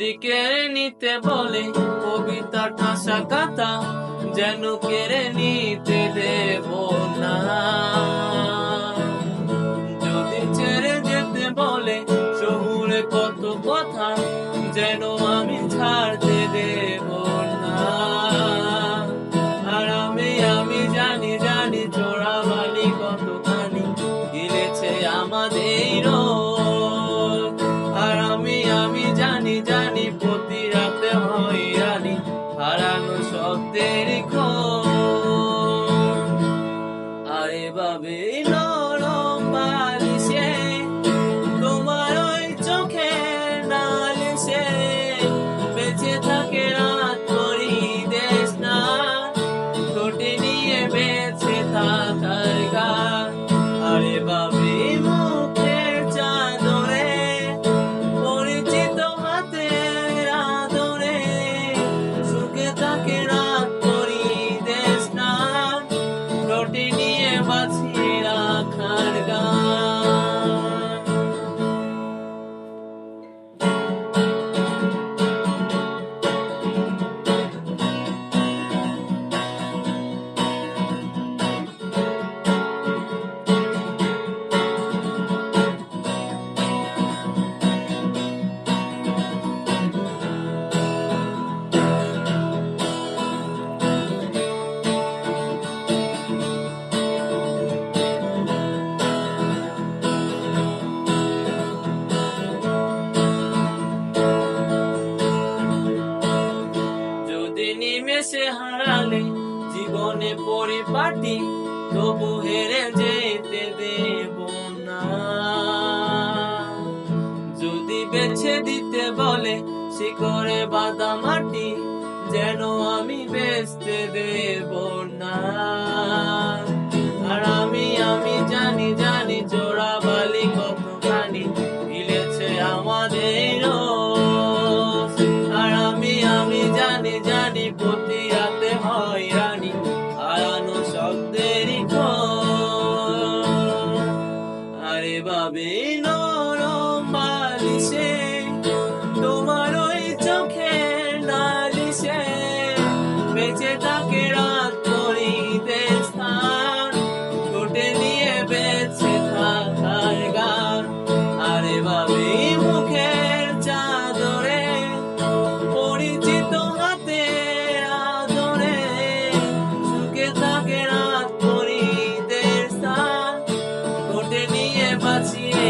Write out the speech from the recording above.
যদি কেড়ে নিতে বলে কবিতা ঠাসা কাতা, যেন কেড়ে নিতে দেব না। যদি ছেড়ে যেতে বলে শহুরে কত কথা, যেন আমি ছাড়তে দেব না। আর আমি জানি জানি চোরাবালি কতখানি গিলেছে আমাদের। আর আমি জানি জানি প্রতি রাতে হয়রানি, হারানো শব্দের খোঁজ। আরে বাবে নরম বালিশে তোমার ওই চোখের নালিশে বেঁচে থাকে রাত করি দেশ না, ঠোঁটে নিয়ে বেঁচে থাকার গান। আরে বাবে মুখের চাদরে পরিচিত হাতের আদরে সুখে থাকে রাত করি দেশ না, ঠোঁটে নিয়ে বাঁচিয়ে রাখার গান। নিমেষে হারালে জীবনে পরিপাটি, তবু হেরে যেতে দেব না। যদি বেছে দিতে বলে শিকড়ে বাঁধা মাটি, যেন আমি বেচতে দেব না। আর আমি জানি জানি চোরাবালি কতখানি গিলেছে আমাদের। আর আমি জানি জানি প্রতি রাতে হয়রানি, হারানো শব্দেরই খোঁজ। আরে বাবে নরম বালিশে তোমার ওই চোখের নালিশে বেঁচে থাকে রাত করি দেশ স্থান, ঠোঁটে নিয়ে বেঁচে থাকার গান। আরে বাবে মুখের চাদরে পরিচিত হাতের আদরে সুখে থাকে রাত করি দেশ স্থান, ঠোঁটে নিয়ে বাঁচিয়ে